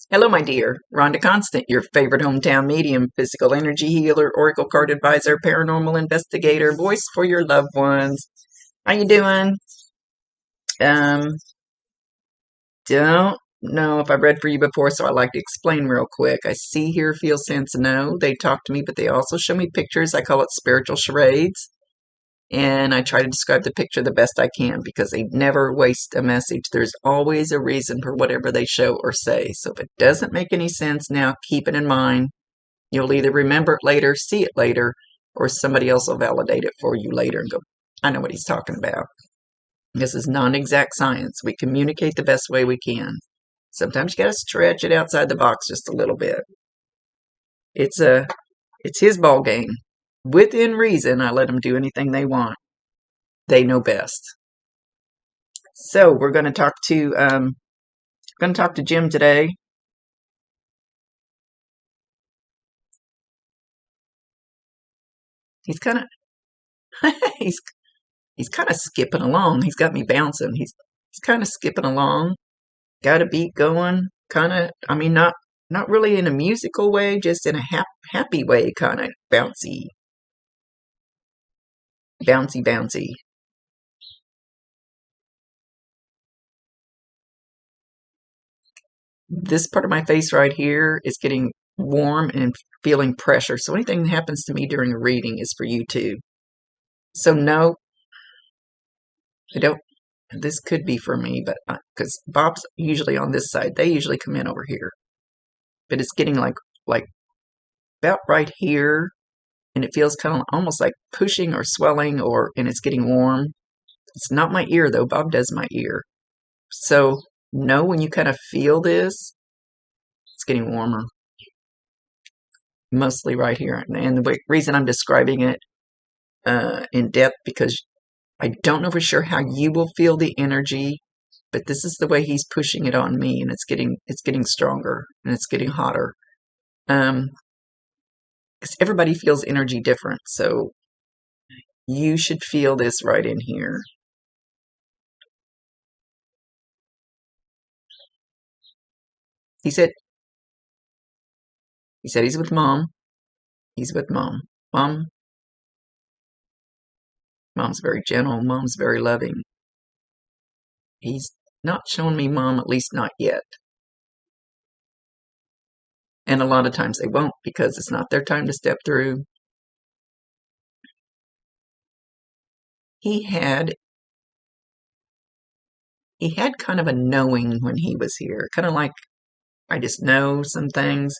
Hello, my dear. Rhonda Constant, your favorite hometown medium, physical energy healer, oracle card advisor, paranormal investigator, voice for your loved ones. How you doing? Um, don't know if I've read for you before, so I like to explain real quick. I see, hear, feel, sense, know. They talk to me, but they also show me pictures. I call it spiritual charades. And I try to describe the picture the best I can because they never waste a message. There's always a reason for whatever they show or say. So if it doesn't make any sense now, keep it in mind. You'll either remember it later, see it later, or somebody else will validate it for you later and go, I know what he's talking about. This is non-exact science. We communicate the best way we can. Sometimes you got to stretch it outside the box just a little bit. It's his ball game. Within reason, I let them do anything they want. They know best. So we're going to talk to Jim today. He's kind of he's kind of skipping along. He's got me bouncing. He's kind of skipping along. Got a beat going. Kind of. I mean, not really in a musical way, just in a happy way. Kind of bouncy, bouncy, bouncy. This part of my face right here is getting warm and feeling pressure. So anything that happens to me during a reading is for you too. So no, I don't. This could be for me, but because Bob's usually on this side, they usually come in over here. But it's getting like about right here, and it feels kind of almost like pushing or swelling, and it's getting warm. It's not my ear though. Bob does my ear. So know when you kind of feel this, it's getting warmer. Mostly right here, and the reason I'm describing it in depth because I don't know for sure how you will feel the energy, but this is the way he's pushing it on me, and it's getting stronger and it's getting hotter. Because everybody feels energy different, so you should feel this right in here. He said he's with mom. He's with mom. Mom's very gentle. Mom's very loving. He's not showing me mom, at least not yet. And a lot of times they won't because it's not their time to step through. He had kind of a knowing when he was here, kind of like I just know some things.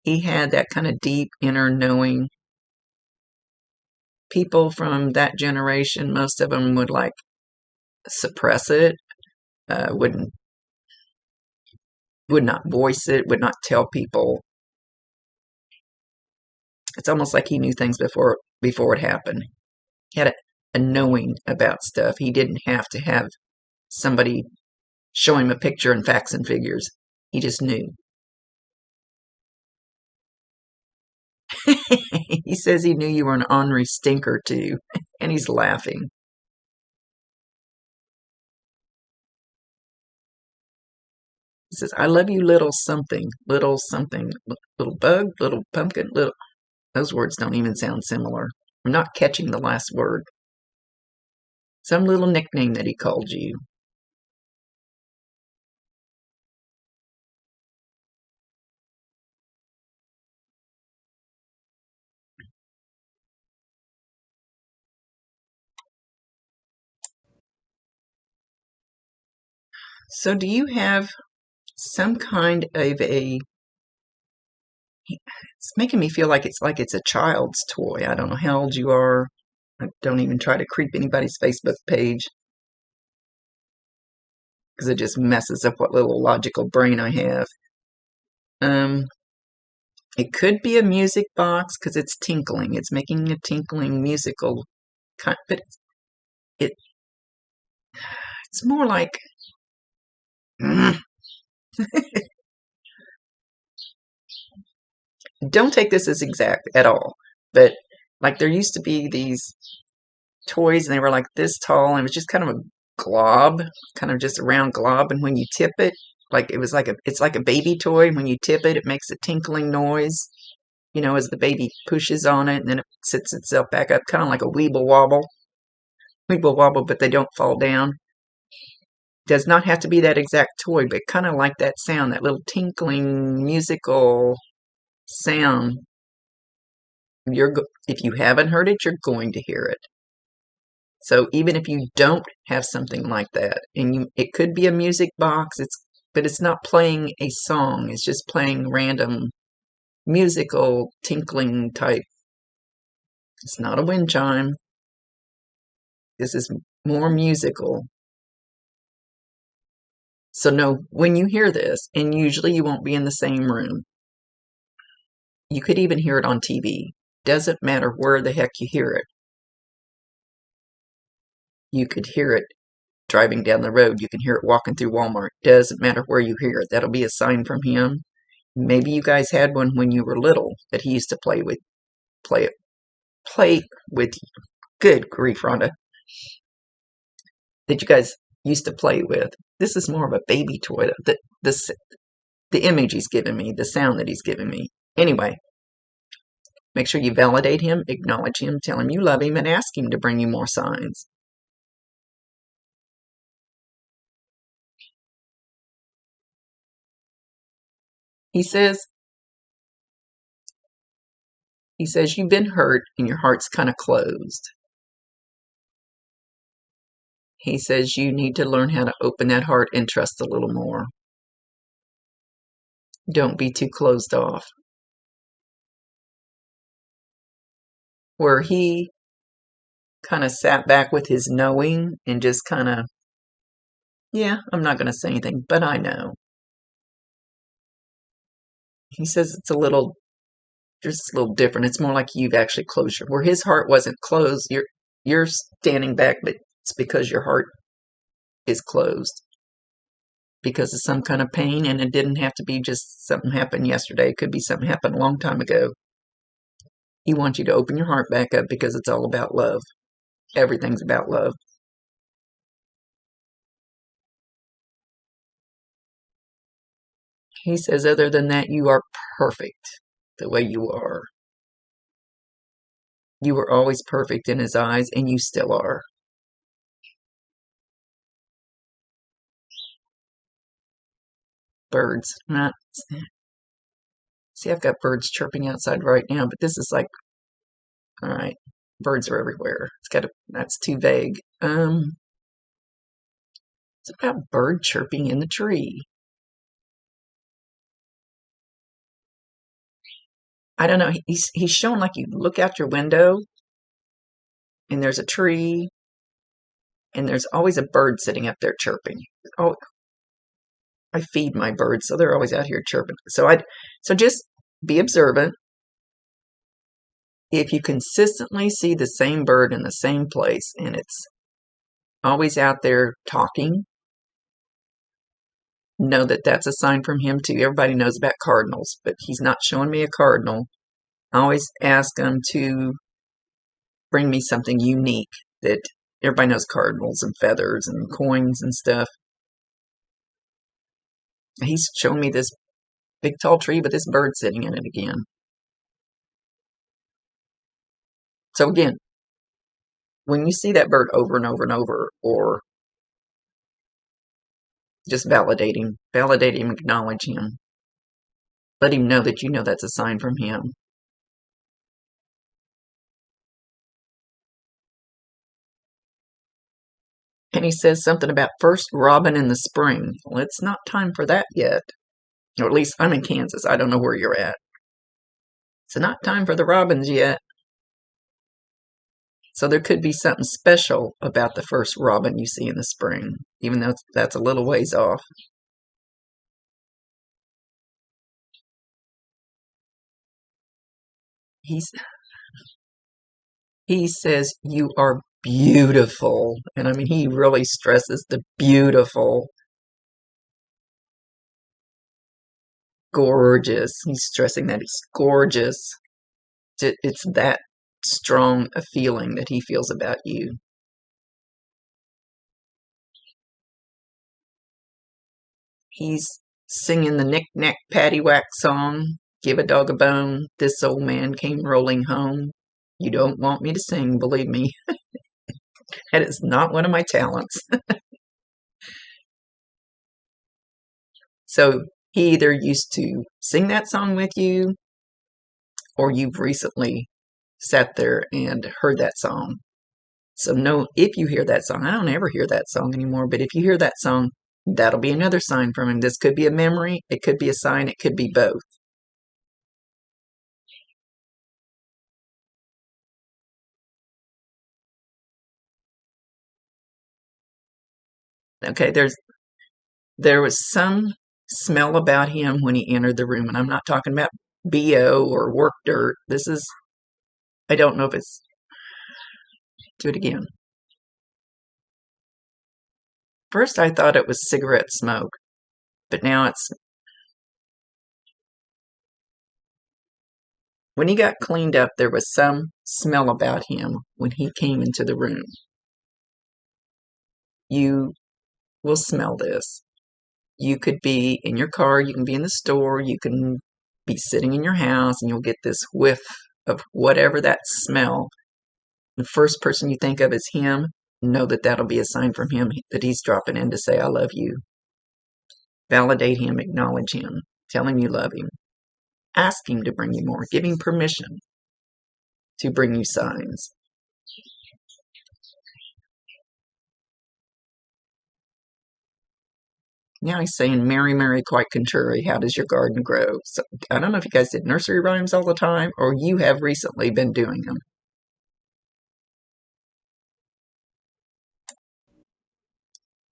He had that kind of deep inner knowing. People from that generation, most of them would like suppress it, would not voice it, would not tell people. It's almost like he knew things before it happened. He had a knowing about stuff. He didn't have to have somebody show him a picture and facts and figures. He just knew. He says he knew you were an ornery stinker too, and he's laughing. He says, I love you, little something, little bug, little pumpkin, little. Those words don't even sound similar. I'm not catching the last word. Some little nickname that he called you. So do you have some kind of a, it's making me feel like it's a child's toy. I don't know how old you are. I don't even try to creep anybody's Facebook page because it just messes up what little logical brain I have. It could be a music box because it's tinkling. It's making a tinkling musical kind, but it it's more like don't take this as exact at all. But like there used to be these toys and they were like this tall and it was just kind of a glob, kind of just a round glob, and when you tip it, like it was like it's like a baby toy. When you tip it, it makes a tinkling noise, you know, as the baby pushes on it, and then it sits itself back up, kind of like a weeble wobble, but they don't fall down. Does not have to be that exact toy, but kind of like that sound, that little tinkling musical sound. If you haven't heard it, you're going to hear it. So even if you don't have something like that, and it could be a music box, but it's not playing a song. It's just playing random musical tinkling type. It's not a wind chime. This is more musical. So know when you hear this, and usually you won't be in the same room. You could even hear it on TV. Doesn't matter where the heck you hear it. You could hear it driving down the road. You can hear it walking through Walmart. Doesn't matter where you hear it. That'll be a sign from him. Maybe you guys had one when you were little that he used to play with you. Good grief, Rhonda. That you guys used to play with. This is more of a baby toy. The image he's giving me, the sound that he's giving me. Anyway, make sure you validate him, acknowledge him, tell him you love him, and ask him to bring you more signs. He says you've been hurt and your heart's kind of closed. He says you need to learn how to open that heart and trust a little more. Don't be too closed off. Where he kind of sat back with his knowing and just kind of, yeah, I'm not going to say anything, but I know. He says it's just a little different. It's more like you've actually closed where his heart wasn't closed. You're standing back, but it's because your heart is closed because of some kind of pain, and it didn't have to be just something happened yesterday. It could be something happened a long time ago. He wants you to open your heart back up because it's all about love. Everything's about love. He says, other than that, you are perfect the way you are. You were always perfect in his eyes, and you still are. Birds. Not. See, I've got birds chirping outside right now, but this is like, all right, birds are everywhere. That's too vague. It's about bird chirping in the tree. I don't know. He's shown like you look out your window and there's a tree and there's always a bird sitting up there chirping. Oh, I feed my birds, so they're always out here chirping. So just be observant. If you consistently see the same bird in the same place and it's always out there talking, know that that's a sign from him too. Everybody knows about cardinals, but he's not showing me a cardinal. I always ask him to bring me something unique that everybody knows cardinals and feathers and coins and stuff. He's showing me this big tall tree with this bird sitting in it again. So again, when you see that bird over and over and over, or just validate him, acknowledge him, let him know that you know that's a sign from him. And he says something about first robin in the spring. Well, it's not time for that yet. Or at least I'm in Kansas. I don't know where you're at. It's not time for the robins yet. So there could be something special about the first robin you see in the spring, even though that's a little ways off. He says you are beautiful. And I mean, he really stresses the beautiful. Gorgeous. He's stressing that he's gorgeous. It's that strong a feeling that he feels about you. He's singing the knick-knack paddywhack song, give a dog a bone, this old man came rolling home. You don't want me to sing, believe me. That is not one of my talents. So he either used to sing that song with you, or you've recently sat there and heard that song. So know if you hear that song, I don't ever hear that song anymore, but if you hear that song, that'll be another sign from him. This could be a memory, it could be a sign, it could be both. Okay, there was some smell about him when he entered the room, and I'm not talking about BO or work dirt. This is, I don't know if it's, do it again. First I thought it was cigarette smoke, but now it's, when he got cleaned up, there was some smell about him when he came into the room. You will smell this. You could be in your car, you can be in the store, you can be sitting in your house, and you'll get this whiff of whatever that smell. The first person you think of is him. Know that that'll be a sign from him that he's dropping in to say, I love you. Validate him, acknowledge him, tell him you love him. Ask him to bring you more. Give him permission to bring you signs. Now he's saying, Mary, Mary, quite contrary, how does your garden grow? So I don't know if you guys did nursery rhymes all the time, or you have recently been doing them.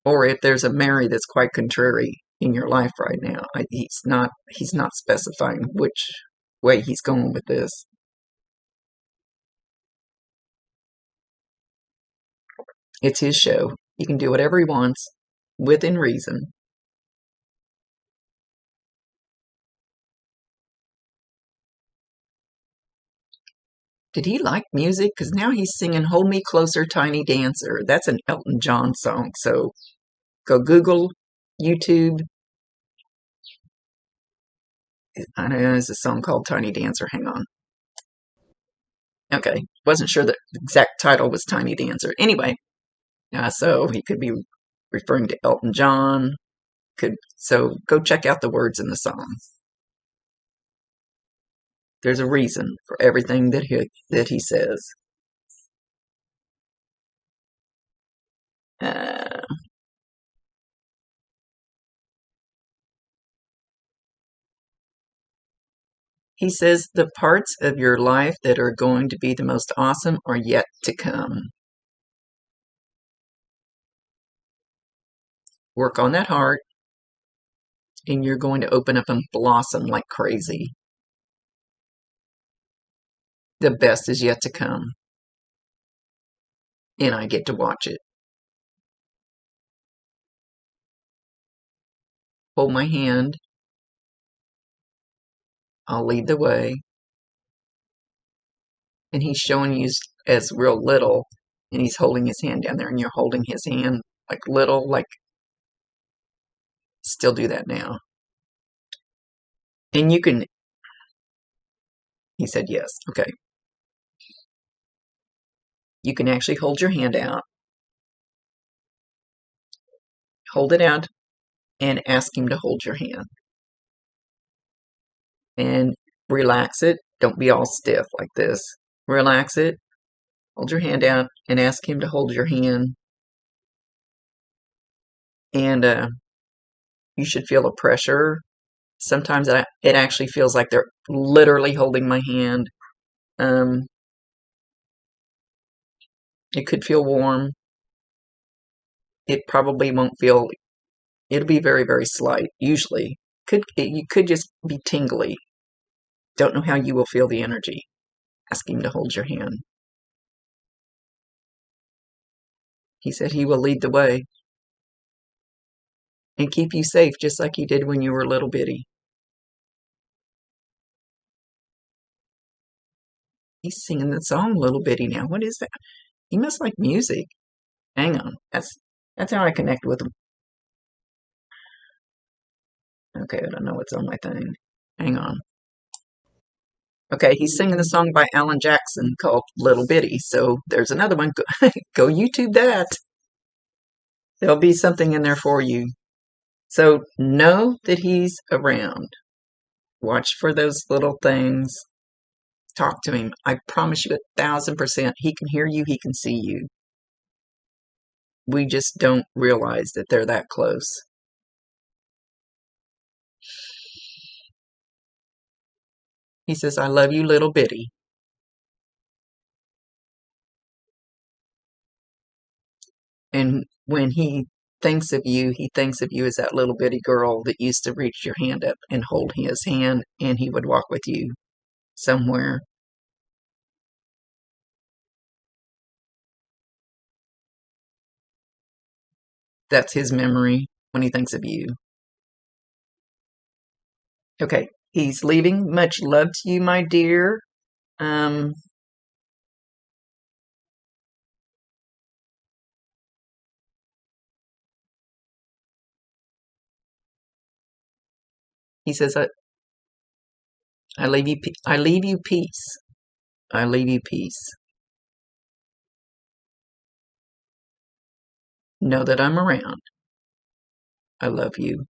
Or if there's a Mary that's quite contrary in your life right now. He's not specifying which way he's going with this. It's his show. He can do whatever he wants within reason. Did he like music? Because now he's singing Hold Me Closer, Tiny Dancer. That's an Elton John song. So go Google, YouTube. I don't know, there's a song called Tiny Dancer. Hang on. Okay. Wasn't sure the exact title was Tiny Dancer. Anyway, so he could be referring to Elton John. So go check out the words in the song. There's a reason for everything that he says. Uh, he says the parts of your life that are going to be the most awesome are yet to come. Work on that heart, and you're going to open up and blossom like crazy. The best is yet to come, and I get to watch it. Hold my hand. I'll lead the way. And he's showing you as real little, and he's holding his hand down there, and you're holding his hand like little, like still do that now. And you can, he said yes, okay. You can actually hold your hand out, hold it out, and ask him to hold your hand. And relax it. Don't be all stiff like this. Relax it. Hold your hand out and ask him to hold your hand. And you should feel a pressure. Sometimes it actually feels like they're literally holding my hand. It could feel warm. It probably won't feel, it'll be very, very slight. Usually, you could just be tingly. Don't know how you will feel the energy. Ask him to hold your hand. He said he will lead the way and keep you safe just like he did when you were a little bitty. He's singing the song Little Bitty now. What is that? He must like music. Hang on. That's how I connect with him. Okay, I don't know what's on my thing. Hang on. Okay, he's singing a song by Alan Jackson called Little Bitty. So there's another one. Go YouTube that. There'll be something in there for you. So know that he's around. Watch for those little things. Talk to him. I promise you 1,000% he can hear you, he can see you. We just don't realize that they're that close. He says, I love you, little bitty. And when he thinks of you, he thinks of you as that little bitty girl that used to reach your hand up and hold his hand, and he would walk with you somewhere. That's his memory when he thinks of you. Okay, he's leaving. Much love to you, my dear. Um, he says, I leave you. I leave you peace. I leave you peace. Know that I'm around. I love you.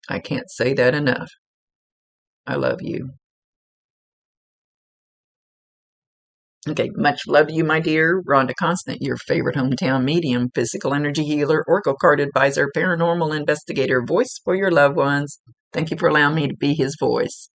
I can't say that enough. I love you. Okay, much love to you, my dear. Rhonda Constant, your favorite hometown medium, physical energy healer, oracle card advisor, paranormal investigator, voice for your loved ones. Thank you for allowing me to be his voice.